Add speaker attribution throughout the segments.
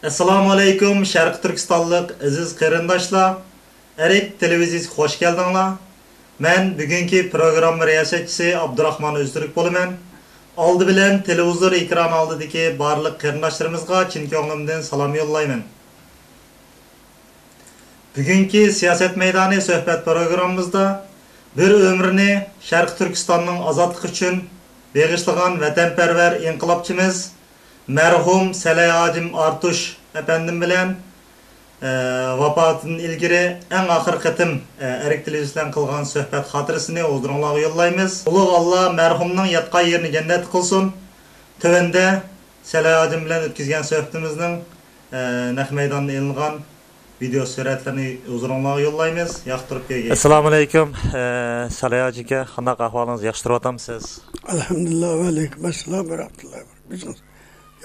Speaker 1: Assalomu alaykum Sharq Turkistonlik aziz qarindoshlar. Erik televiziyasiga xush keldinglar. Men bugungi programma riyosatchisi Abdurahmon O'ztürk bo'laman. Oldi bilan televizor ekran oldidagi barliq qarindoshlarimizga chin ko'nglimdan salom yo'llayman. Bugungi siyosat maydoni suhbat programmamizda bir ömrünü Sharq Turkistonning ozodligi uchun beg'ishlagan vatanparvar inqilobchimiz merhum Salayhacim Artuş efendim bilen vafatının ilgiri en ahir kıtım Erik Televizyon kılgan söhbet hatırısını ozdurunlağı yollayımız. Uluğ Allah merhumның yatqa yerini cennet kılsın. Tövende Salayhacim bilen ötküzgen söhbetimizin nek meydanına elingan video suretlerini ozdurunlağı yollayımız. Yaxtırıp gelgeyiz.
Speaker 2: Assalamu alaikum. Salayhacim'e qanday ahvalınız yaxşıtırıp atamsınız?
Speaker 3: Alhamdulillah ve aleyküm esselam ve rahmetullahi ve berekatuhu.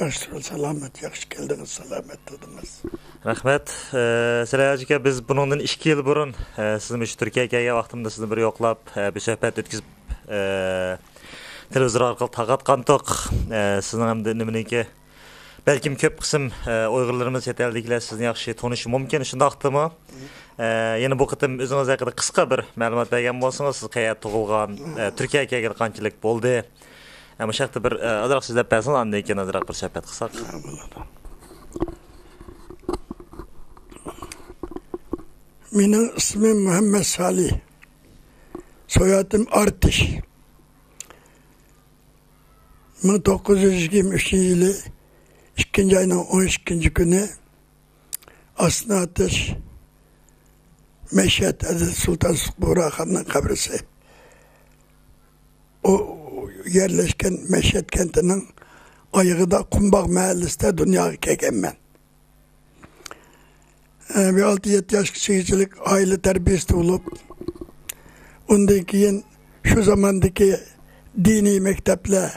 Speaker 3: Yaxşı salamet, yaxşı geldiniz, salamet dediniz.
Speaker 2: Rahmet. Salayhacim'e biz bunundan 2 yıl burun sizin şu Türkiye'ye gelgen vaqtimda sizni bir yoqlab bir söhbet ötküzüp televizor arqılı taqatqandiq. Sizin hem de nimeniki belki köp qism Uyg'urlarimiz yeteldikiler sizni yaxshi tonishi mumkin. Shundaqdimi? Yana bu qitim o'zingiz haqida qisqa bir ma'lumot bergan bo'lsangiz, siz qayerda tug'ilgan, Turkiyaga kelgan qanchalik bo'ldi? Ama şartda bir azroq sizlab bersangiz, andan keyin azroq bir suhbat qilsak.
Speaker 3: Mening ismim Muhammed Salih. Soyadım Artiş. 1923 yılı 2. ayının 12. günü Aslı Ateş Meşhed Aziz Sultan Burak Han'ın kabrisi. O yerleşken Meşhed kentinin ayıgıda Kumbaq mahallesinde dünyaya kelgen ben. Bir 6-7 yaş kişilik aile terbiyesi olup ondan keyin şu zamandaki dini mekteple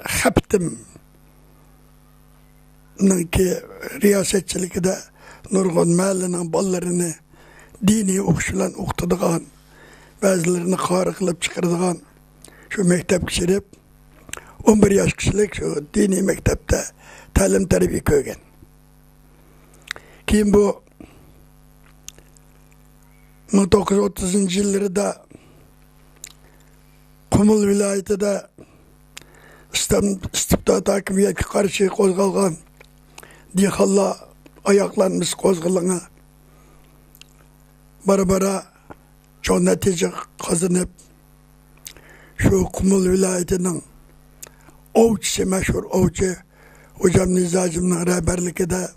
Speaker 3: heptim ki riyasetçilikte de Nurgun Mahalle'nin ballarını dini okşulan oktuduğun bazılarını qarı kılıp çıkardıgan şu mektep kişilip 11 yaş kişilik şu dini mektepte talim terbiye köygen. Kim bu 1930 yıllarda Kumul vilayetinde istibdat hakimiyetine karşı kozgalgan dihalla ayaklanmış kozgalına bara çok netice kazanıp şu Kumul vilayetinin ovçusu meşhur ovçu hocam Nizacım'ın rehberliğinde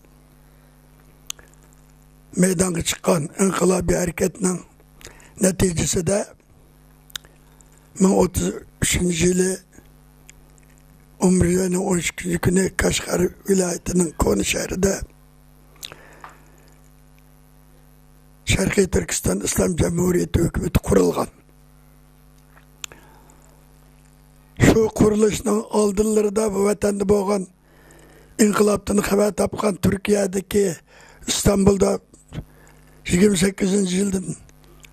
Speaker 3: meydana çıkan inkılabi hareketinin neticesi de 1933 yılı 11 ayının 12. günü Kaşgar vilayetinin Konu şehrinde Şarkı Türkistan İslam Cumhuriyeti hükümeti kurulgan. Şu kuruluşun aldırları bu vatanda boğan inkılaptan haber tapkan Türkiye'deki İstanbul'da 28. yıldan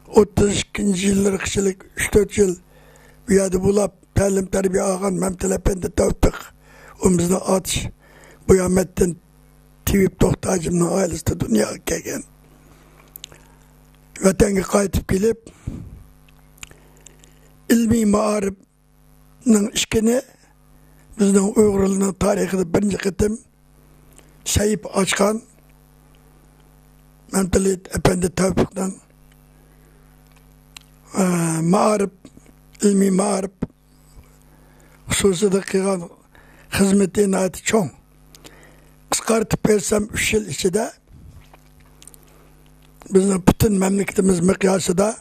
Speaker 3: 32. yılları kişilik 3-4 yıl bir yerde bulup talim terbiye ağan Mehmet Efendi Tevfik omuzuna atış bu Ahmet'ten Tivip Tohtacım'ın ailesi de dünyaya gelgen. Vatanga qaytıp gelip ilmi ma'arifning işkini bizning Uyg'urlarning tarixida birinchi qitim sayıp açkan Mehmet Efendi Tevfik'ten ma'arif ilmi ma'arif hususida qilgan xizmeti nati çoğ. Qisqartib bersam 3 yıl içinde bizning bütün memleketimiz miqyosida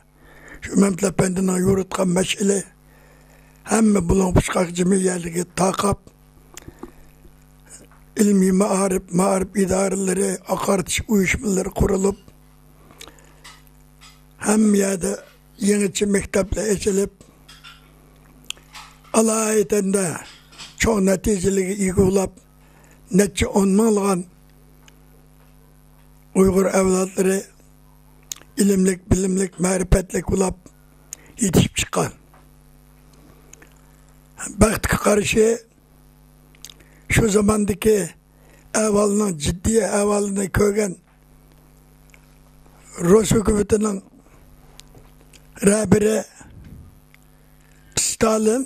Speaker 3: şu Mehmet Efendi'nin yuritgan meşili hamma bulan buçqaq cemiyeligi taqab ilmi ma'arif idareleri, aqartish uyushmalari kurulup ham yerde yeniçi mektepler açılıp alayetinde çok neticeliği yığılap neçe 10 minglagan Uygur evlatları ilimlik, bilimlik, marifetlik olup yetişip çıkan. Baxtga qarşı şu zamandaki ahvolning jiddiy ahvolini ko'rgan Rus hukumatining rahbari Stalin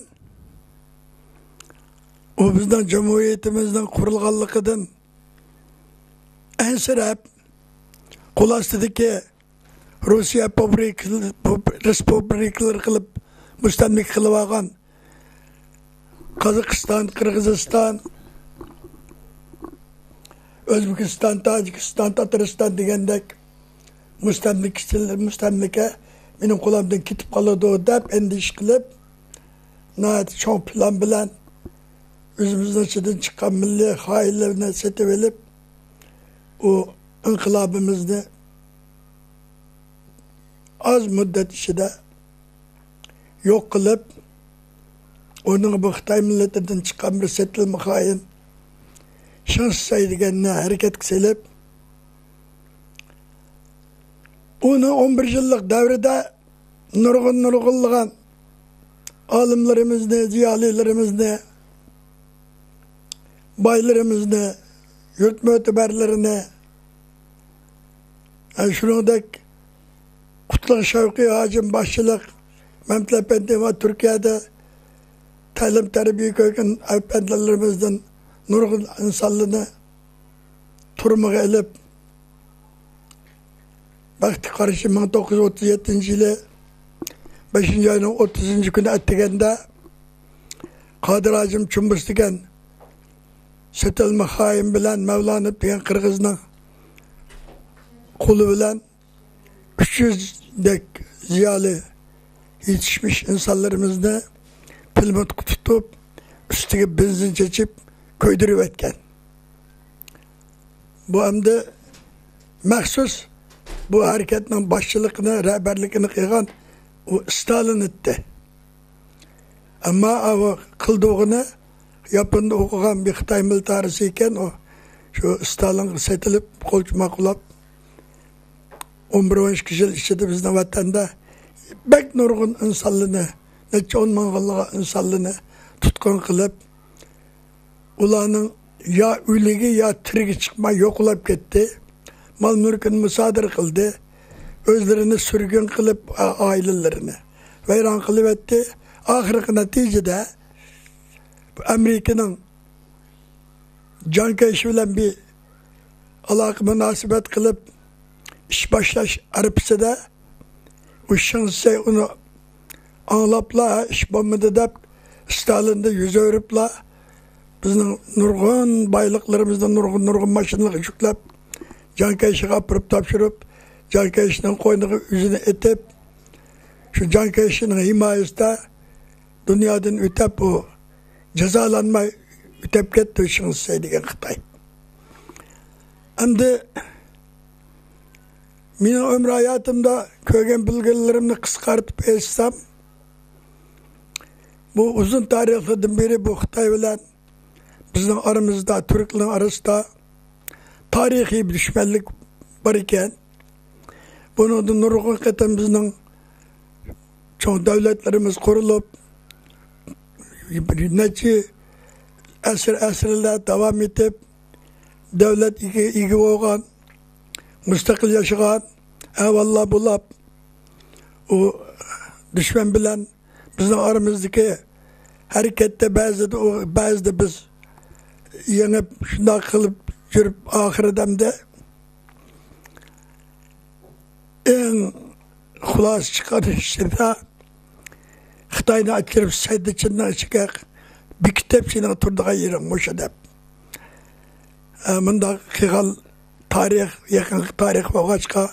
Speaker 3: o bizning cumhuriyetimizning qurilganligidan ensirab qo'l ostidagi Rossiya respublikalar qilib mustamlik qilib olgan Qozog'iston, Qirg'iziston, O'zbekiston, Tojikiston, Tatariston degandek mustamlika mening qo'limdan ketib qoladi deb endish qilib, nəhayət cho'ng plan bilan o'zimizning ichidan chiqqan milliy xoinlarni setib olib, o inqilobimizni az muddat ichida yo'q qilib, onun bu Xitoy millatidan chiqqan bir setilma xoin Shansay deganni harakatga selib, uni 11 yillik davrida nurg'unlagan olimlarimizni, ziyolilarimizni, boylarimizni, yurt mo'tabarlarini, shuningdek Qutlug' Shavqiy hojim boshchilik mamlakatda va Turkiyada ta'lim tarbiya ko'rgan afandilarimizdan nurg'un insonlarni turmaga ilib, vaqti qarashi 1937 yili 5 ayning 30 kuni attiganda Qodir Hojim Chumbus degan setilma xoin bilan Mavlonov degan qirg'izning qo'li bilan 300 dek ziyoli yetishmiş insonlarimizni pilmot tutib, ustiga benzin chechib ko'ydirib etgan. Bu hamda maxsus bu harakatning boshchiligini, rahbarligini qilgan u Stalin etdi. Ammo o qildig'ini Yaponda o'qigan bir Xitoy militarisi ekan, o shu Stalin setilib, qo'lchima qilib 11-12 yil ichida bizning vatanda bek nurg'un insonlarni, necha 10 ming'illik insonlarni tutqun qilib, ularning ya o'ligi ya tirigi chiqmay yo'qlab ketdi. Mal mulkini musodir qildi. O'zlarini surgun qilib, oilalarini vayron qilib etdi. Oxirgi natijada Amerikaning jonkash bilan bir aloqa munosabat qilib ish boshlash arifasida u Shansay uni anglabla ish bo'lmadi deb Stalinni yuz o'ribla bizning nurg'un boyliqlarimizdan nurg'un mashinalar yuklab jonkashga olib topshirib, jonkashning qo'yniga o'zini etib, shu jonkashning himoyasida dunyodan o'tib, u jazolanmay o'tib ketdi Shansay degan Xitoy. Endi mening umr hayotimda ko'rgan bilgilarimni qisqartib aytsam, bu uzun tarixdan beri bu Xitoy bilan bizning aramizda, Turklar arasida tarixiy bir dushmanlik bor ekan. Buni nurg'un qatam bizning cho'ng davlatlarimiz qurilib, necha asrlar davom etib, davlat ega bo'lgan, mustaqil yaşayan, eyvallah bulab, o düşman bilen bizim aramızdaki harekette bazıda biz yenip şuna kılıp yürüp ahir demde en xulas çıkan işlerinde Xitay'ını açırıp saydı içinden çıkak bir kitap şeyine oturduğu yerim hoş edip. Bunda kıyal tarix, yakın tarix bo'lg'achqa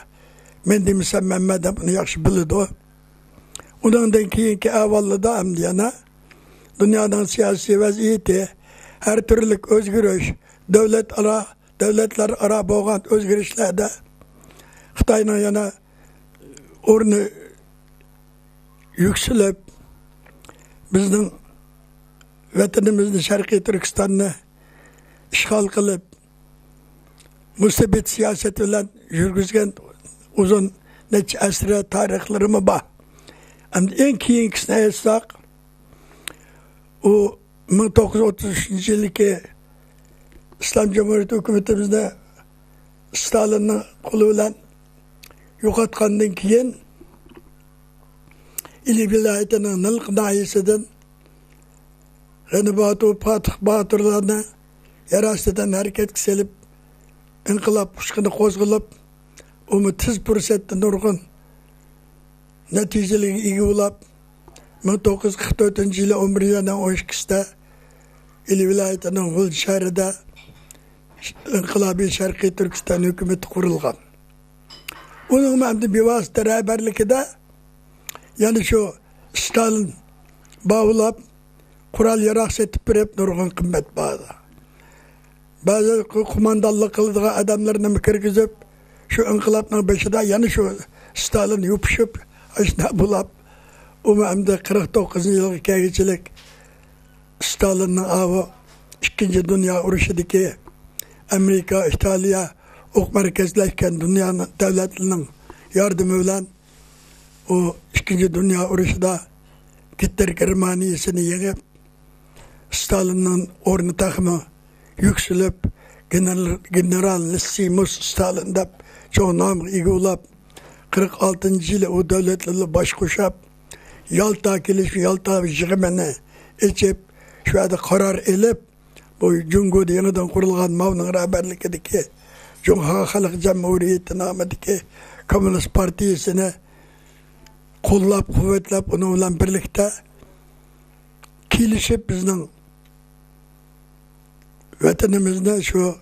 Speaker 3: men demisam Mehmet bunu yaxshi biladi. Undan keyingi avvalida ham yana dunyoning siyosiy vaziyati, har turli o'zgarish, davlatlar aro bo'lgan o'zgarishlarda Xitoyning yana o'rni yuksalib, bizning vatanimizni Sharqiy Turkistonni ishg'ol qilib, mustabid siyaset bilan yurgizgan uzun necha asra tarixlarimi bor. Endi eng keyingisini aytsak, u 1933 yilgi İslam Cumhuriyeti hükümetimizde Stalin'in kolu bilen yo'qotgandan keyin İli vilayetining Nilq nahiyasidan G'anibatu Fatih Baturlarni yer ostidan harakatga selib inqilob qushqini qo'zg'alib, uni tiz fursatda nurg'un natijalarga ega bo'lib 1944 yili 11-12-da İli vilayetining G'ul shahrida inqilobiy Sharqiy Turkiston hukumati qurilgan. Uning hamda bevosita rahbarligida yani şu Stalin bağlap kural yarak setip berip nurgun kımmet bağlı. Bazı kumandanlık kıldığı adamlarını kirgizip şu inkılapның başında yani şu Stalin yupuşup aşna bulap umumda 49 yıllık hikayeçilik Stalin'in avı 2. Dünya Uruşu'daki Amerika, İtalya ok merkezleşken dünyanın devletlerinin yardımı bilen o 2. Dünya Uruşu'da Hitler Germaniyasını yengip Stalin'in ornu takımı yükselip General Lysimus Stalin dep çoğu namı igi olap 46. yılı o devletlerle baş koşap Yalta keliş Yalta jigimeni içip şu anda karar elip bu Cumhuriyet'de yeniden kurulgan mavının rahberlikideki Cumhuriyet Halk Cumhuriyeti namıdaki Komünist Partiyasını qo'llab quvvatlab uni bilan birlikda kelishib bizning vatanimizda shu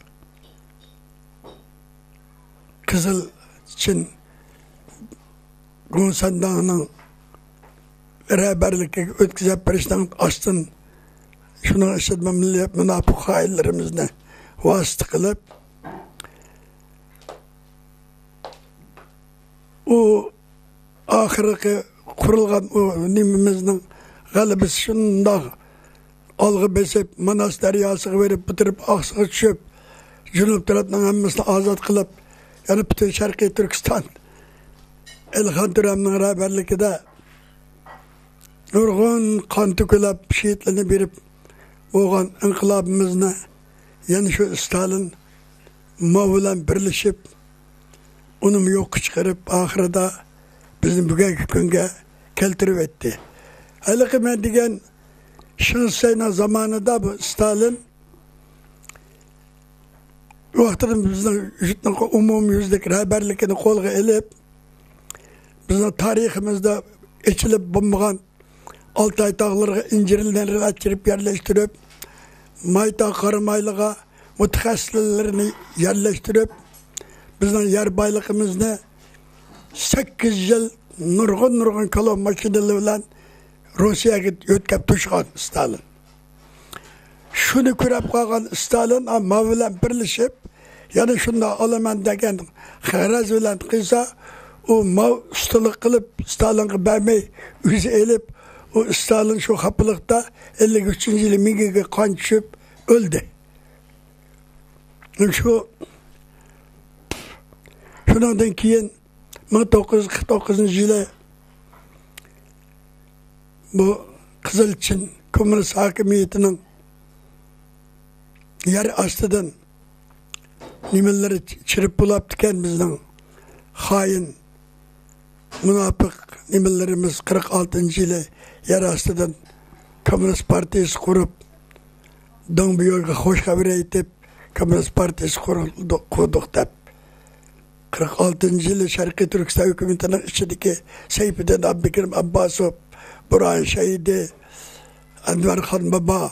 Speaker 3: Qizil Chin G'unsandag'ning rahbarligiga o'tkazib berishdan ostin shuning ishida milliyat munofiq xoinlarimizni vosita qilib u ahirgi qurilgan o nimimizning g'alabasi shundoq olg'a besib Manas daryosiga berib bitirib oqsiga tushib junub tarafning hammasini ozod qilib yana butun Sharqiy Turkiston Ilhon Turamning rahbarligida nurg'un qon to'kilib shehidlarni berib bo'lgan inqilobimizni yana shu Stalin bilan birlashib uni yo'q chiqarib oxirida bizim bugungi kunga keltirib etdi. Haligi men degan Shinsayna zamonida bu Stalin vaqtida bizning umumyuzlik rahbarligini qo'lga olib bizning tariximizda ichilib bo'lmagan Altay tog'lariga injirillarni achirib yerlashtirib Maytaq Qaramayliga mutaxassislarni yerlashtirib bizning yer boyligimizni 8 yıl nurgun kalon makineleri bilen Rusya'ya ötkep tuşkan Stalin. Şunu kurab kalgan Stalin ama bilen birleşip yani şunda alaman degen xaraz bilen kıysa o ustalık kılıp Stalin'e vermeyi yüzü elip o Stalin şu kapılıkta 53. yılı Mingi'ye kan düşüp öldü. Şundan keyin 1949 yılı bu Qizil Chin Komünist hakimiyetinin yer astidan nimeleri çirip bulap diken bizden hain münafık nimelerimiz 46. yılı yer astidan Komünist Partiyası kurup don bir yolga hoş haber etip Komünist Partiyası kurduk dep 46. yılı Sharqiy Turkiston hükümetinin içindeki Seyfiddin Abdülkerim Abbasov, Burhan Şehidi, Anvar Khan Baba,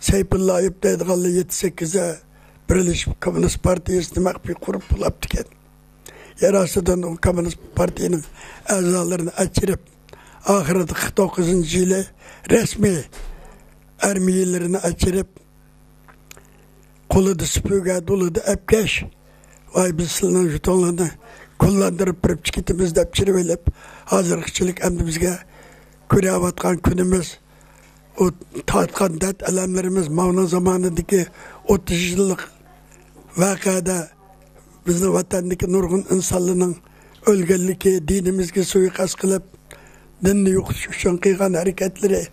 Speaker 3: Seyfullah İbtidagalı 78'e Birleşik Komünist Partiyasını makbi kurup bulap diken. Yer astidan o Komünist Partiyanın azalarını açırıp, ahireti 49. yılı resmi ermiyelerini açırıp, kolu da süpüge, dolu da epkeş, vay biz sılının jutonlarını kullandırıp birip çıkıtımız da pişirip hazırlıkçılık emrimizge körevatkan günümüz o tatkan dert elemlerimiz Mavna zamanındaki 30 yıllık vakada bizim vatandaki nurgun insanlığının ölgenliki dinimizge suikast kılıp dinni yokuş üçün kıygan hareketleri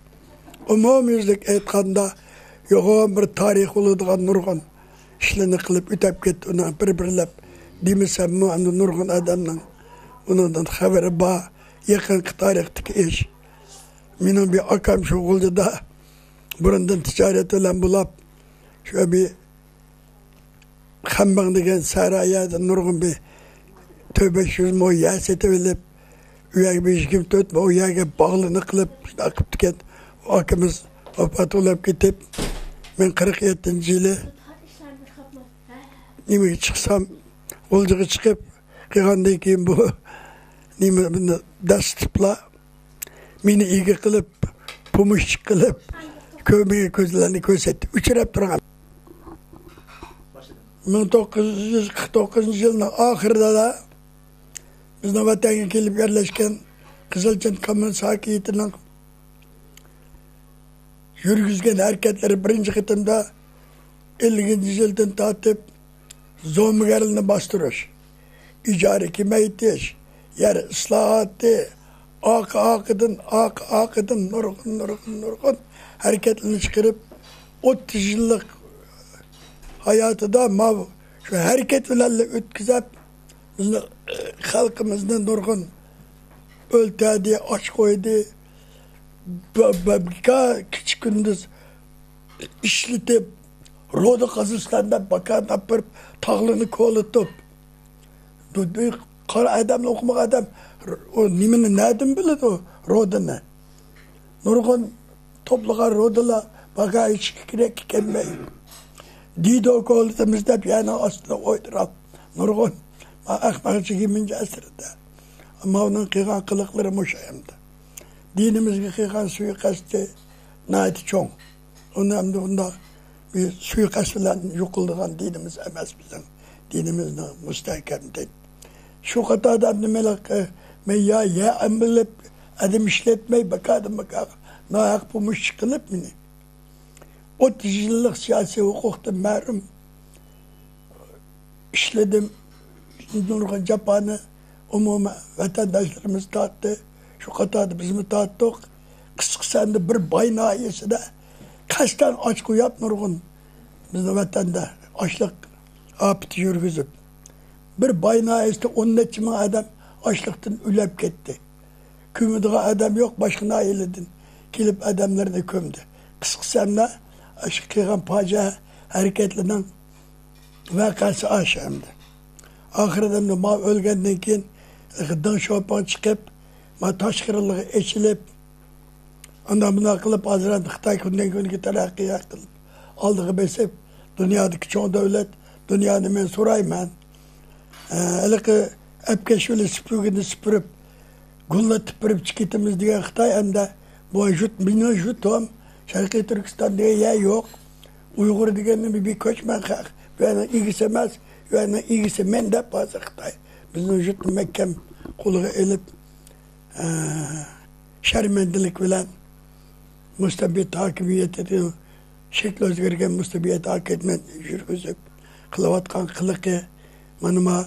Speaker 3: umumyüzlük etkanda yoğun bir tarih oluduğun nurgun işlerini kılıp ütep gitti, ona bir-birlep demesem mi, anı nurgun adamın ondan haberi bağ, yakın tarihteki iş. Benim bir akam şu oldu da, burundan ticaret olan bulap, şöyle bir Xambang degen sarayada nurgun bir 500 mo yasete bilip, üyege bir işkim tutma, o üyege bağlını kılıp, akıp tüket, o akımız vefat olup gidip, ben 47. yılı, nime çıksam, olcuğu çıkıp, kıygandan keyin bu, nime ders tıpla, meni iyi kılıp, pumuş kılıp, kömüğü közlerini közettim, üçürep durağım. 1949 yılının ahırda da bizden vatanga kelip yerleşken Kızılçın Kamun Sakiyeti'nin yürgüzgen hareketleri birinci kıtımda 50. yıldan tatip zomugarını bastırış. İcari kime ihtiyaç? Yer ıslahatı, akıdın, nurgun hareketlerini çıkarıp 30 yıllık hayatı da şu hareketlerle ötküzüp bizni halkımızın nurgun öltedi, aç koydu. Küçük gündüz işletip Roda Kazakistan'da bakan yapıp tağlını kolutup kara adamla okumak adam o nimini nereden bilir o Roda'nı nurgun toplagan Roda'la baka hiç kirek gelmeyi Dido kolutumuzda yani aslında oydurak nurgun akmakçı gimince asırda ama onun kıygan kılıkları muşayımdı. Dinimizde kıygan suikastı naiti çoğun. Onda bir suikastla yıkıldığın dinimiz emez bizim. Dinimizde müstehkemdir. Şu kadar adam demelek men ya embilip adam işletmeyi bakadım nayak bulmuş çıkılıp mı? 30 yıllık siyasi hukukta mahrum işledim. Nurgun Japan'ı umumi vatandaşlarımız dağıttı. Şu kadar bizim dağıttık. Kısıksandı bir bay nahiyesi de kaçtan aç koyup nurgun bizim vatanda açlık apıtı yürgüzüp. Bir bay nahiyesi de 10 neçimi adam açlıktan ülep gitti. Kümüdüğü adam yok başka nahiyeledin. Gelip adamlarını kömdü. Kısıksandı aşık kıygan paca hareketlenen vakası aşağımdı. Ahirden de ma ölgenden keyin gıdan şopan çıkıp ma taş kırılığı eşilip ondan buna kılıp Hazreti Xitay günden güne terakkiye kılıp aldığı besip dünyadaki çoğu devlet dünyanı ben sorayım ki epkeşveli süpürgeni süpürüp gülle tüpürüp çıkıtımız diye Xitay hem de bu minyon jutum Şarkı Türkistan diye yer yok. Uygur diyenin bir köçmen kalk. Yani ilgisemez. Yani ilgisi mendep bazı Xitay. Bizim jüt Mekkem kulağı elip şermendilik bilen mustabiyet hakimiyet ediyor. Şekli özgürgen mustabiyet hak etmen yürgüzüp kılavatkan kılıkı manıma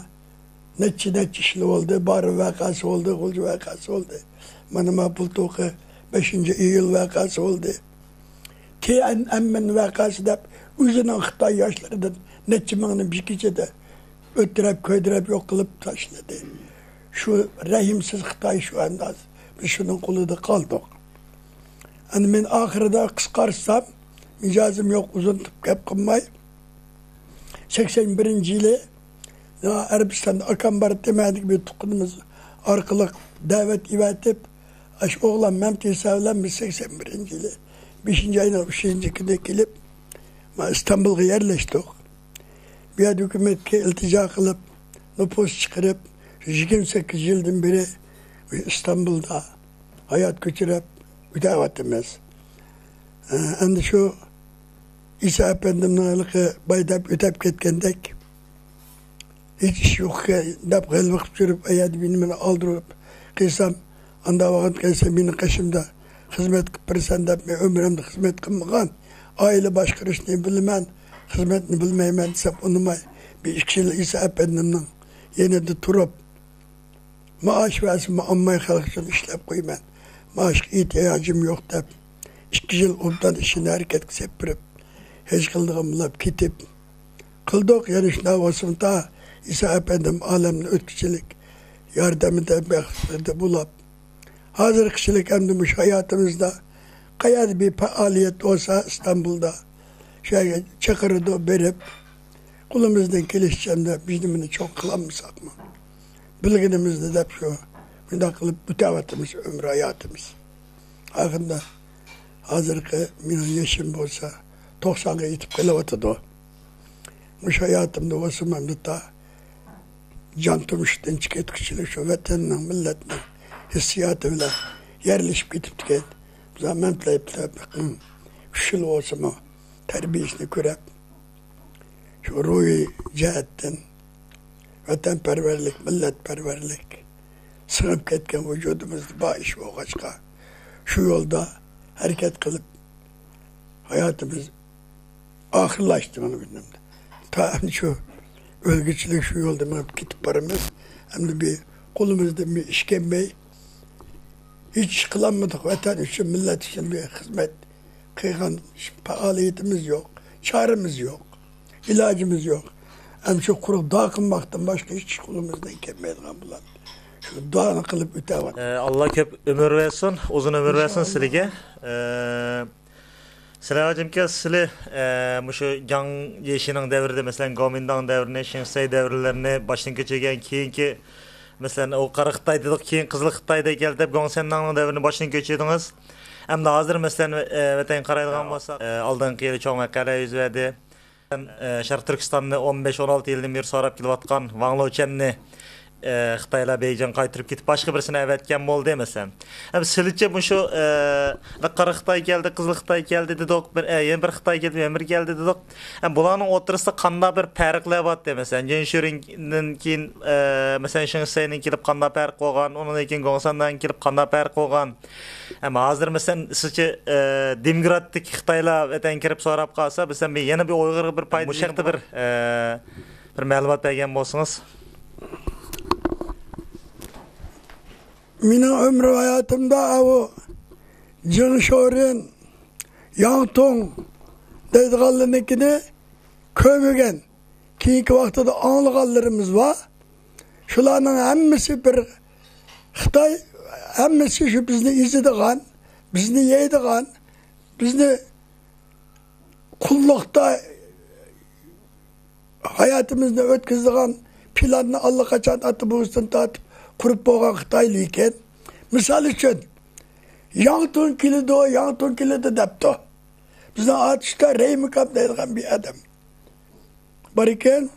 Speaker 3: netçi işli oldu. Barı vakası oldu. Kulcu vakası oldu. Manıma bulduğu 5. Eylül vakası oldu. Ki emmen vakası da üzünen Xitay yaşlarından netçimanın bir kişi de öttürüp köydürüp yok kılıp taşladı. Şu rahimsiz Xitay şu anda biz şunun kulu da kaldık. Yani ben ahirde kıskarsam micazım yok uzun tıp hep kılmay. 81. yılı Arabistan'da Akambar demedik bir tukunumuz arkalık davet ivetip aş oğlan Memti Savlan biz 81. yılı 5. ayın 3. günde gelip İstanbul'a yerleştik. Bir hükümetke iltica kılıp nüfus çıkarıp 28 yıldan beri İstanbul'da hayat geçirip müdavatımız. Hem şu İsa Efendim'in baydap ötep ketkendek hiç iş yok ki dap gılvık sürüp ayad binimini aldırıp kıysam anda vakit kıysam benim kaşımda hizmet kıpırsan da ömrümde hizmet kılmağın aile başkarışını bilmem hizmetini bilmeymen sap onumay bir işçilik İsa Efendim'in yine de turup maaş versin muammayı halkçın işlep koyman maaş ihtiyacım yok dep 2 yıl ondan işini hareket sepirip hiç kıldığım bulap kitip Kıldık yani şuna olsun da İsa Efendim alemini ötküçülük yardımında beklerdi bulup hazır kişilik emdimiş hayatımızda kayad bir faaliyet olsa İstanbul'da çakırdı verip kulumuzdan gelişeceğinde bizimini çok kılamızsak mı? Bilginimizde de şu müdahılıp mütevatımız, ömrü hayatımız. Hakkında hazırki benim yaşım olsa 90'a yetip kalabatıdı o. Muş hayatımda olsa memnutta can turmuştan çıkıp kişilik şu vatanının, milletinin hissiyatı bile yerleşip gidip tüket. Zaman playip şıl olsa mı terbiyesini körep şu ruhi cihetten vatanperverlik, milletperverlik sığıp ketken vücudumuzda bağış o kaçka şu yolda hareket kılıp hayatımız ahırlaştı bana bilmem de. Ta şu ölgüçlük şu yolda gidip paramız hem de bir kolumuzda bir işkembeyi hiç kılanmadık vatan için, millet için bir hizmet kıygan faaliyetimiz yok, çaremiz yok, ilacımız yok. Hem şu kuru dağ kılmaktan başka hiç kolumuzdan gelmeydi bulan. Şu dağını kılıp ötevat.
Speaker 2: Allah köp ömür versin, uzun ömür versin sizge. Silahacım ki sizi şu yan yeşinin devrinde mesela Gomindan devrine, Şensay devrlerine baştan geçirgen keyinki mesela o Qara Xitay dedik, keyin Qizil Xitayda keldi deb Gongsandan devrini başdan keçirdingiz. Hem de hazır mesela vatan qaraydigan bolsak, aldınqı yili çoğ maqala yüz verdi. Şarq Türkistan'ni 15-16 yildan beri so'rab kelayotgan Wang Lochenni Xitaylar Beyjan qaytirib ketib boshqa birisini avatgan bo'ldi emasam. Ham sizcha bu shu Qara Xitay keldi, Qizil Xitay keldi dedik, yana bir Xitay keldi, yana bir keldi dedik. Ham bularning o'rtasida qanday bir farqlar bor demasan, Jenshurdan keyin masalan Shinsayning kelib qanday farq bo'lgan, undan keyin Gongsandan kelib qanday farq bo'lgan. Ham hozir masalan sizcha demokratik Xitaylar vatan kirib so'rab qolsa, masalan yana bir Uyg'ur bir payda bu yerda bir ma'lumot bergan bo'lsangiz.
Speaker 3: Benim ömrü hayatımda o Jenshur'un Yangtong deydiğallarınkini kömügen keyinki vaktada anlıqallarımız var. Şularının hemmisi bir Xitay, hemmisi şu bizni izlediğen, bizni yeydiğen, bizni kullukta hayatımızda ötküzdüğen planını Allah kaçan atı boğustan tatıp kurup boğan Xitaylı iken, misal için Yangtong kilidi depti. Bizden atışta Reymikam deyilgen bir adam. Bariken,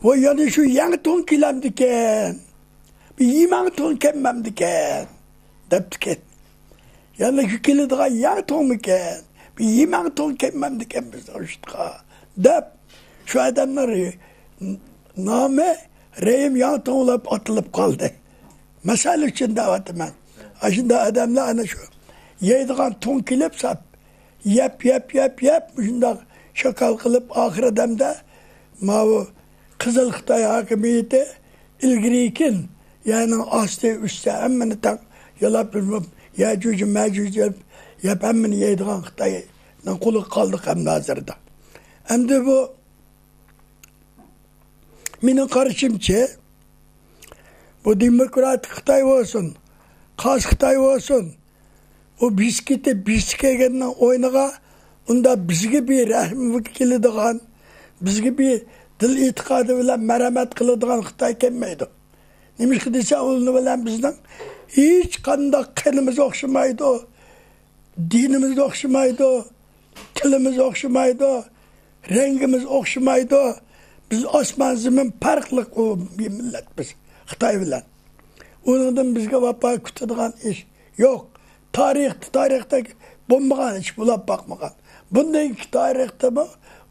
Speaker 3: o yani şu Yangtong kilam diken, bir Yimangtong kemmem diken, deptiken. Yani şu kilidiğen Yangtong miken, bir Yimangtong kemmem diken bizden uçtuğa. Dep, şu adamları name Reyim Yangtong olup atılıp kaldı. Mesele için davet ben. Şimdi adamlar ana şu. Yeydiğen ton kilip sap. Yap. Şimdi şakal kılıp ahir adamda mavu Kızıl Xitay hakimiyeti ilgiriyken yani aslı üstte emmeni tak yalap bilmem Yecüc Mecüc yap emmeni yeydiğen Xitay'dan kuluk kaldık hem de hazırda. Hem de bu benim karşımça bu demokratik Xitay olsun, Kas Xitay olsun, o biskekenden oynağa, onda bizge bir rahimlik kılıdığan, bizge bir dil itikadı bilen merhamet kılıdığan Xitay kelmeydi. Neymiş ki dese onu bilen bizden hiç kandak kendimiz okşamaydı, dinimiz okşamaydı, tilimiz okşamaydı, rengimiz okşamaydı. Biz Osman zemin farklı o bir millet biz Xitay bilen. Ondan bizge vapa kütüdüğen iş yok. Tarihte bulmagan iş bulap bakmagan. Bundan tarihte mi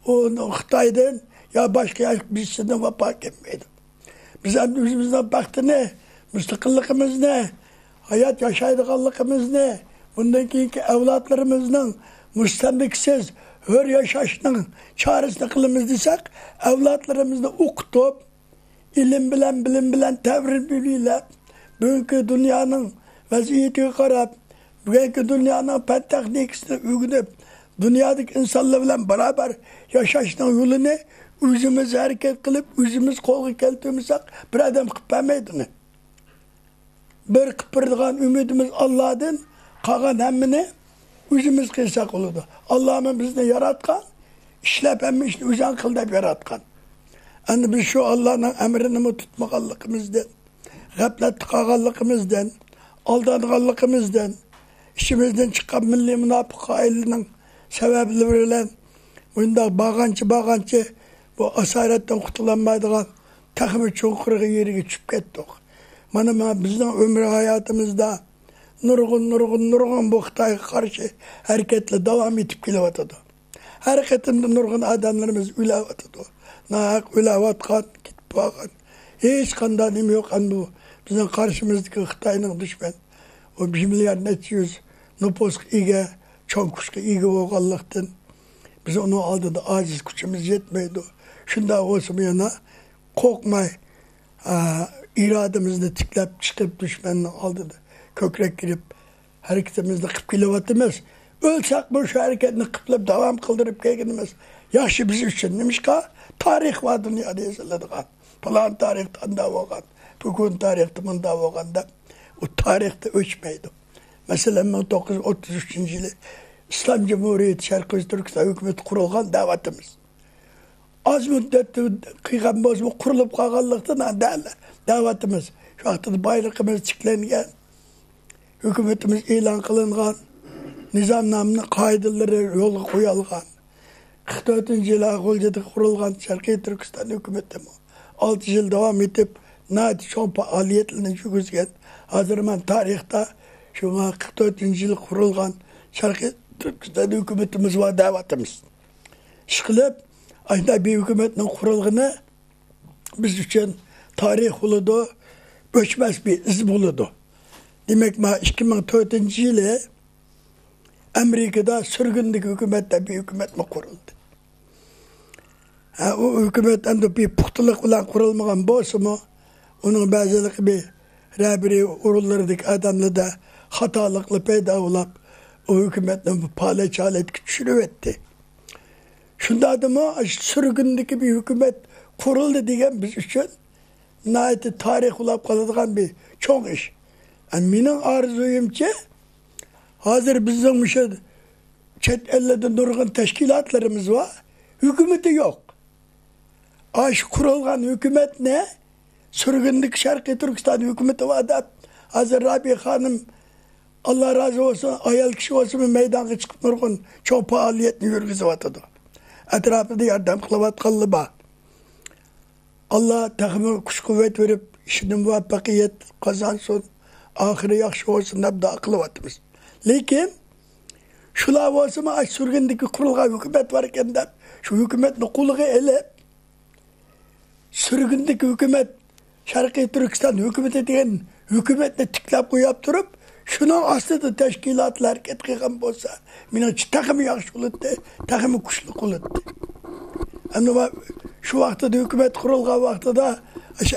Speaker 3: o Xitay'dan ya başka birisine vapa gelmeydi. Bizden baktı ne? Müstakillikimiz ne? Hayat yaşaydıqanlığımız ne? Bundan ki evlatlarımızın müstemliksiz hür yaşayışının çaresini kılımız desek, evlatlarımızı okutup, bilim bilen, tevrin biliyle, bugünkü dünyanın vaziyeti qarab, bugünkü dünyanın fen teknikisini ügünüp, Dünyadaki insanlar bilen beraber yaşaşının yolunu özümüz hareket kılıp, özümüz kolu keltimirsek bir adam kıppamaydı. Bir kıpırdığın ümidimiz Allah'dan, kalan hemmini özümüz kıysak olurdu. Allah'ın bizni yaratkan, işlep hemmi işini üzen kıldep yaratkan. Yani biz şu Allah'ın emrini tutmakallıkımızdan, gaflet tıkakallıkımızdan, aldanıkallıkımızdan, işimizden çıkan milli münafık ailinin sebebi verilen, bunda bağancı, bu asaretten kurtulamaydıgan, takımı çukurga yeri geçip kettik. Mana bizden ömrü hayatımızda nurgun bu Xitayga karşı hareketle devam etip kelayotadı. Hareketimde nurgun adamlarımız üleyotadı. Nahak ülevatkan, gitip bakın. Hiç kandan nemi yok bu. Bizden karşımızdaki Xitayning düşman. O 1 milyar neçe yüz nüfus ige, çoğun kuşka ige olganlıktan. Biz onu aldıda aciz gücümüz yetmeydi. Şunda olsun yana korkmay, irademizni tiklep çıkıp düşmanın aldıda. Kökrek girip hareketimizde kıp kilovatımız. Ölsek bu şu hareketini kıplap devam kıldırıp gelgenimiz. Yaşı biz için demiş ki tarih var dünyada yazıladık. Falan tarihten da olgan. Bugün tarihte bunda olgan da o tarihte ölçmeydi. Mesela 1933 yılı İslam Cumhuriyeti Şarkı Türkistan hükümeti kurulgan davatımız. Az müddetli kıygan bozma kurulup kalganlıktan davatımız. Şu vaxtada bayrağımız çiklengen, hükümetimiz ilan kılıngan, nizamnamının kaydıları yolu koyulgan. 44. yıla Gülce'de kurulgan Şarkı Türkistan hükümeti 6 yıl devam edip nadi çoğun faaliyetlerini yürütgen. Hazır ben tarihte şu 44. yıl kurulgan Şarkı Türkistan hükümetimiz var davatımız. Şıkılıp ayda bir hükümetin kurulğını biz için tarih oludu, göçmez bir iz buludu. Demek ki 2004 yılı Amerika'da sürgündeki hükümette bir hükümet mi kuruldu? O hükümetten de bir puhtuluk bilen kurulmayan bolsa mu, onun bazılık bir rabiri urullardaki adamla da hatalıklı peyda olup o hükümetten bir pale çalet küçülüp etti. Şunda adamı sürgündeki bir hükümet kuruldu diyen biz için nayeti tarih olup kalıdığan bir çok iş. Yani benim arzuyum ki hazır bizim çet ellerde nurgun teşkilatlarımız var. Hükümeti yok. Kurulgan hükümet ne? Sürgündeki Şarkı Türkistan hükümeti var da hazır Rabia Hanım Allah razı olsun ayal kişi olsun meydana çıkıp nurgun çok faaliyetini yürgüzüvatıdı. Etrafında yardım kılıvatkallı ba. Allah takımı kuş kuvvet verip işini muvaffakiyet kazansın. Ahire yaxşı olsun da da kılıvatımız. Lekin şular olsun mu sürgündeki kurulgan hükümet varken de şu hükümetin kuluğu elep sürgündeki hükümet Şarkı Türkistan hükümeti diyen hükümetle tıklap koyup durup şunun aslında teşkilatlar hareket kıygan bolsa mine takımı yaxşı oldu, takımı kuşluk oldu. Ama şu vaxtada hükümet kurulgan vaxtada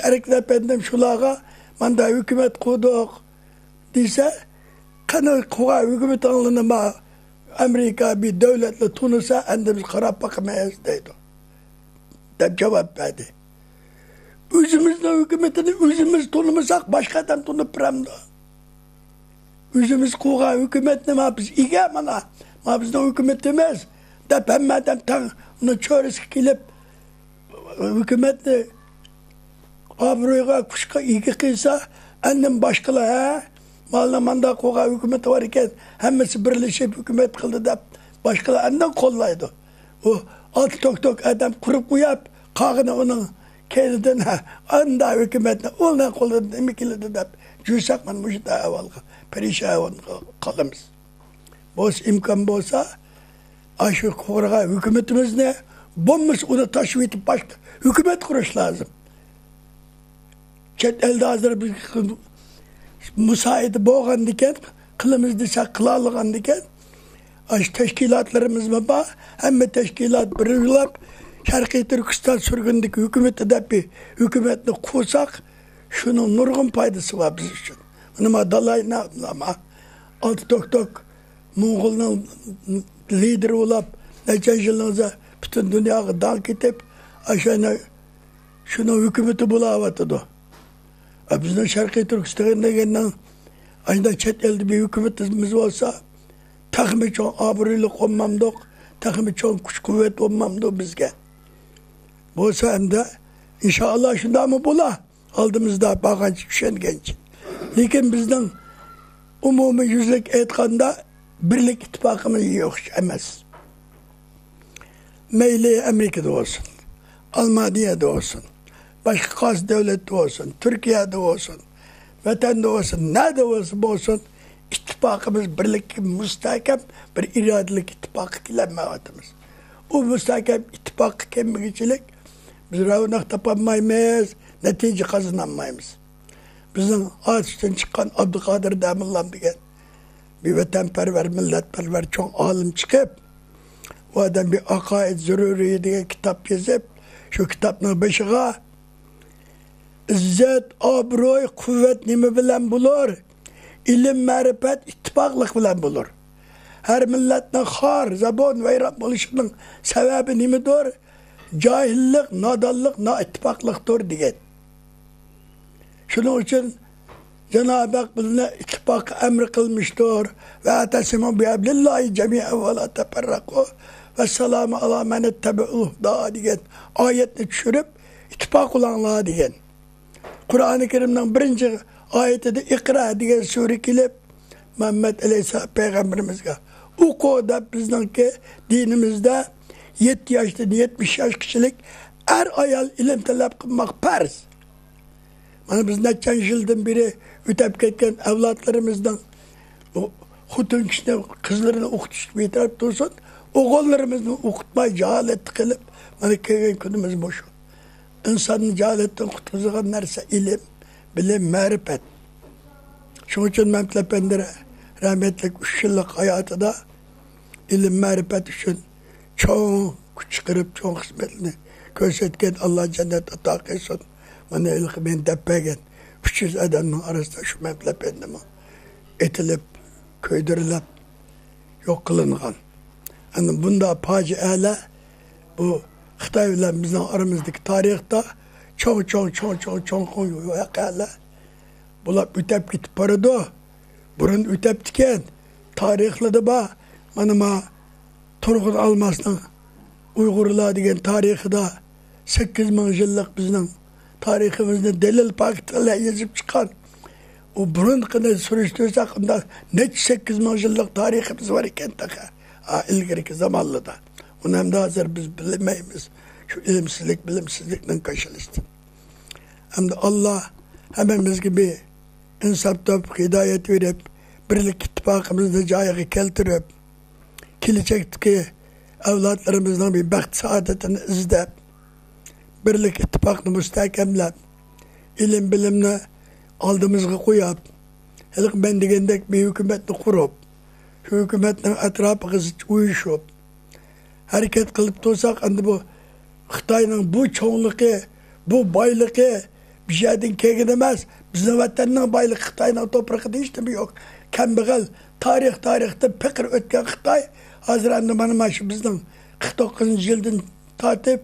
Speaker 3: hareket bendim şulağa manda hükümet kurduk dese kanı kuğa hükümet anlanma Amerika bir devletle Tunus'a endimiz karab bakamayız deydi. Dep cevap verdi. Özümüzün hükümetini özümüz tanımazsak başkadan tanıp biramdı. Özümüz kuğa hükümetini ma biz ige mana ma bizden hükümetimiz dep hemmeden tan onu çöresi kilip hükümetini abroyga kuşka ige kıysa annem başkalar ha mallamanda kuğa hükümeti var iken hemmesi birleşip hükümet kıldı dep başkalar annem kollaydı. O alt tok adam kurup koyup kağını onun kendiden anda hükümetine ona kolunu emekiledi de cüsakman müştah evalga perişan kalımız. Boz imkan bolsa aşı kurga hükümetimiz ne? Bommuş onu taşıyıp başka hükümet kuruş lazım. Çet elde hazır bir müsaade boğan diken kılımız dese kılalıgan diken aşı teşkilatlarımız mı ba hem teşkilat birleşip Şarkı Türkistan sürgündeki hükümeti de bir hükümetini kursak şunun nurgun paydası var biz için. Ama dalayına ama altı tok Moğol'un lideri olup, neçen yılınca bütün dünyaya dağ gidip, aşağına şunun hükümeti bulavatıdı. Bizden Şarkı Türkistan'da gelen, ayında çet elde bir hükümetimiz olsa, takımı çok aburuluk olmamdık, takımı çok güç kuvvet olmamdık bizge. Bu olsa hem de, inşallah şunda mı bula, aldığımızda bakan düşen genç. Lakin bizden umumi yüzlük etkanda birlik ittifakımız yok emez. Meyli Amerika'da olsun, Almanya'da olsun, başka kas devlette olsun, Türkiye'de olsun, vatanda olsun, nerede olsun, ittifakımız birlik müstahkem bir iradelik ittifak kilenmevatımız. O müstahkem ittifak kemikçilik biz rağnak tapamayız, netice kazanamayız. Bizim ağaçtan çıkan Abdülkadir Demirlan diyen bir vatanperver, milletperver çok alim çıkıp o adam bir akaid züruriye diye kitap yazıp şu kitabın başına İzzet, abroy, kuvvet nimi bilen bulur? İlim, marifet, ittifaklık bilen bulur. Her milletin har, zabon ve irab oluşunun sebebi nimidir? Cahillik, nadallık, ittifaklıktır diye. Şunun için Cenab-ı Hak bize ittifak emri kılmıştır. Ve atesimu bi hablillahi cemi'en ve la teferraku ve selamu ala men ettebi'uh da diyen ayetini düşürüp ittifak olanlığa diyen. Kur'an-ı Kerim'den birinci ayeti de İkra diyen sure kilip Muhammed Aleyhisselam Peygamberimizge oku da bizdeki dinimizde 7 yaştan 70 yaş kişilik er ayal ilim talep kılmak farz. Yani biz neçen yıldan biri ütep ketken evlatlarımızdan o hutun kişide kızlarını okutuşup itiraf dursun, oğullarımızı okutmayı cehalet kılıp hani köyün günümüz boşu. İnsanın cehaletten kurtulacak nerse ilim, bilim, marifet. Şunun için Mehmet Efendi'ne rahmetlik 3 yıllık hayatı da ilim, marifet için çok çıkarıp çok hizmetini gösterken Allah cennet atak etsin. Bana ilk ben tepegen 300 adamın arasında şu Mehmet Efendi'me etilip, köydürülüp yok kılıngan. Yani bunda facialar bu Xitay ile bizim aramızdaki tarihte çok vakalar bulap ütep gitip paradı. Burun ütep diken tarihli de ba manıma Turgut Almas'ın Uygurlar diyen tarihi de 8.000 yıllık bizim tarihimizde delil paketlerle yazıp çıkan o burun kadar sürüştürsek onda ne 8.000 yıllık tarihimiz var iken taka ilgiriki zamanlı da. Onu hem de hazır biz bilemeyiz. Şu ilimsizlik, bilimsizlikle karşılaştık. Hem de Allah hemimiz gibi insaf topuk hidayet verip birlik ittifakımızda cayığı keltirip kilecekteki evlatlarımızdan bir baht saadetini izlep birlik ittifakını müstahkemlep ilim bilimle aldığımızı koyup helik ben digendek bir hükümetini kurup şu hükümetin etrafı uyuşup hareket kılıp dursak anda bu Xitay'ın bu çoğunluğu, bu baylığı bir şeyden kegidemez. Bizim vatanının baylığı Xitay'ın toprağı hiç de yok. Kembegal tarihte pekir ötken Xitay hazır anlamanı şu bizden 49. yıldan tatip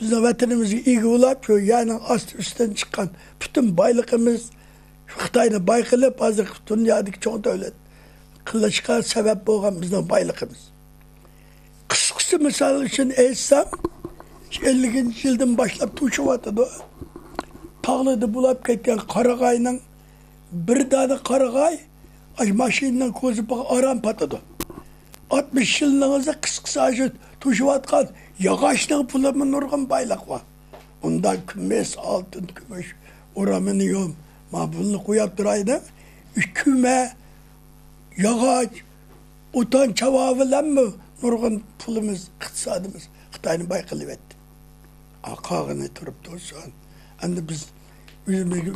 Speaker 3: bizim vatanımızı iyi olup şu yani asıl üstten çıkan bütün baylığımız Xitay'ın baykılıp hazır dünyadaki çoğu devlet kılıçka sebep olan bizim baylığımız. Kısa misal için eysem 50. yıldan başlap tuşuvatıdı. Tağlıda bulap ketken Karagay'ın bir tane Karagay maşinle kozup aram patıdı. 60 yılınızda kısa tuşuvatkan yağaçla pulımın organ baylak var. Ondan kümes altın kümüş oramını yom. Mabulunu koyup duraydı. Küme yağaç utan çavavılan mı? Nurgun pulumuz, iktisadımız Xitay'ın baykılıp etti. Akağını turup dursun. Hani biz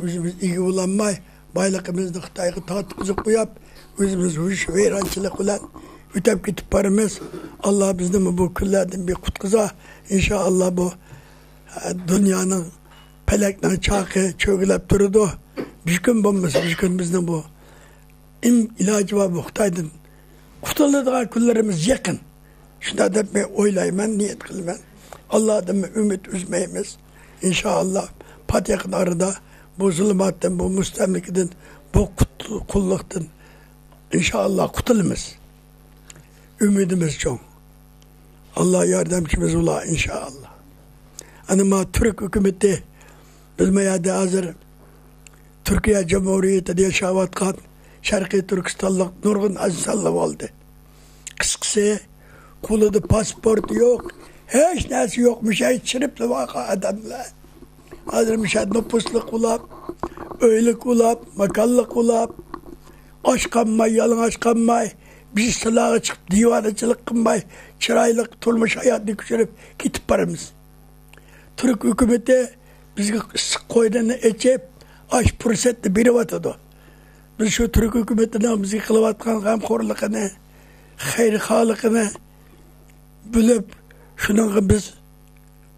Speaker 3: özümüz iyi olanmay, baylığımızda Xitay'ı tatımızı koyup, özümüz huş veyrancılık olan ütep gitip paramız. Allah bizden bu küllerden bir kutkuza, inşallah bu dünyanın pelekten çakı çögülep durdu. Bir gün bombası, bir gün bizden bu ilacı var bu Xitay'dan Qutuladigan kunlarimiz yakın. Şunda da ben oylayman, niyet kılman. Allah'tan ümit üzmeyimiz. İnşallah pat yakın arada bu zulümattan, bu müstemlikten, bu kulluktan inşallah kutulumuz. Ümidimiz çok. Allah yardımcımız ola inşallah. Ama Türk hükümeti bilmeyade hazır Türkiye Cumhuriyeti diye yaşavatkan Şarkı Türkistanlık nurgun azizallah oldu. Kıskısı kuluda pasport yok. Hiç nesi yokmuş. Hiç çırıplı vaka adamlar. Hazır müşahede nüfusluk ulap, öylük ulap, makallık ulap, aç kanmay, yalın aç kanmay, biz silahı çıkıp divanıcılık kınmay, çıraylık turmuş hayatını küçürüp gitip paramız. Türk hükümeti bizi koyduğunu içip aç fırsatlı biri vatadı. Biz şu Türk hükümetine bizi kılıvatkan gamkorluğunu, hayırhalıkını bilip şunun biz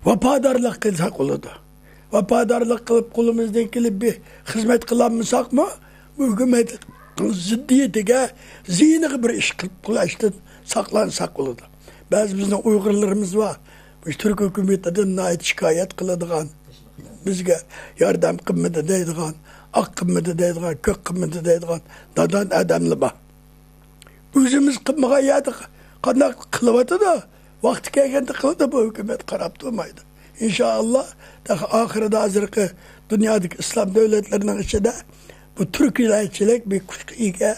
Speaker 3: vapadarlık kılsak olurdu. Vapadarlık kılıp kulumuzdan gelip bir hizmet kılanmasak mı? Bu hükümet ziddiyetine zihni bir iş kılıp kulaştın saklansak olurdu. Bazı bizim Uygurlarımız var. Biz Türk hükümetinden ait şikayet kıladıgan. Bizge yardım kımmeti deydigan, ak kımmeti deydigan, kök kımmeti deydigan. Dadan adamlı bak. Özümüz kımmağa yadık. Kandak kılıvatı da vakti gelgende kılıdı bu hükümet karap durmaydı. İnşallah ahirede hazırki dünyadaki İslam devletlerinin içinde bu Türk ilayetçilik bir kuşku ige,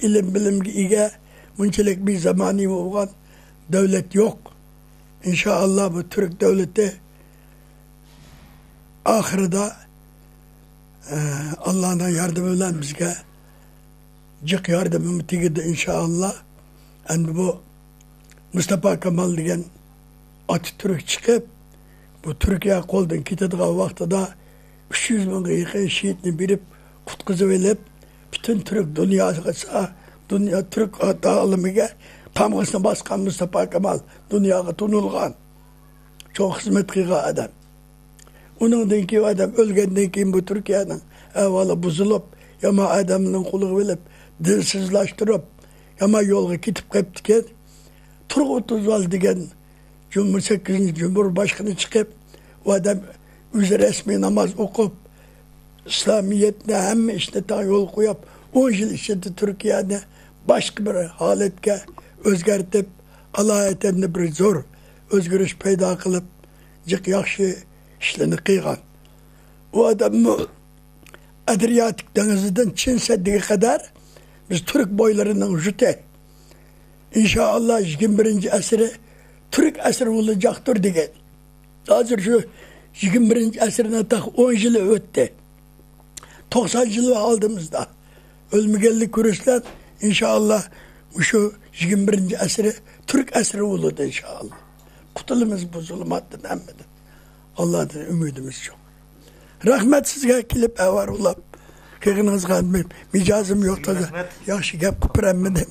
Speaker 3: ilim bilim ige, bunçilik bir zamani olan devlet yok. İnşallah bu Türk devleti ahirede Allah'ın yardımıyla bizge cık yardımı tigidi inşallah. Yani bu Mustafa Kemal diyen Atatürk çıkıp bu Türkiye koldan kitadigan vaqtida 300 mingga yaqin şehitni berib qutqizib elib bütün Türk dünyasına, dünya Türk dağılımıga tamg'asini bosgan Mustafa Kemal dunyoga tunilgan. Çok hizmet qilgan adam. Uningdan keyin adam o'lgandan keyin bu Türkiye'nin avvalo buzilib, yama adamning quliga bilib, dinsizlashtirib, yama yo'lga ketib qolibdi. Turg'ut Özal degan 28. Cumhurbaşkanı çıkıp o adam o'zi resmi namaz o'qib, İslamiyetni hamma ishni yo'l qo'yib, 10 yil ichida Turkiyani boshqa bir holatga o'zgartib, alohida bir zo'r o'zgarish paydo qilib, jiq yaxshi ishlarni qilgan. O adamni Adriyatik dengizidan Çin Seddiga kadar biz Türk boylarının juti. İnşallah 21. asrı Türk asrı olacaktır degan. Hazır şu 21. asrına tak 10 yılı öttü. 90 yılı aldığımızda ölmegenlik kuruşlar inşallah şu 21. asrı Türk asrı oldu inşallah. Kutulumuz bu zulümattan emmeden. Allah'tan ümidimiz çok. Rahmet sizge kelip evar olap. Keginiz kalmayıp. Micazım yok da. Yaxşı gap kıpıram benim.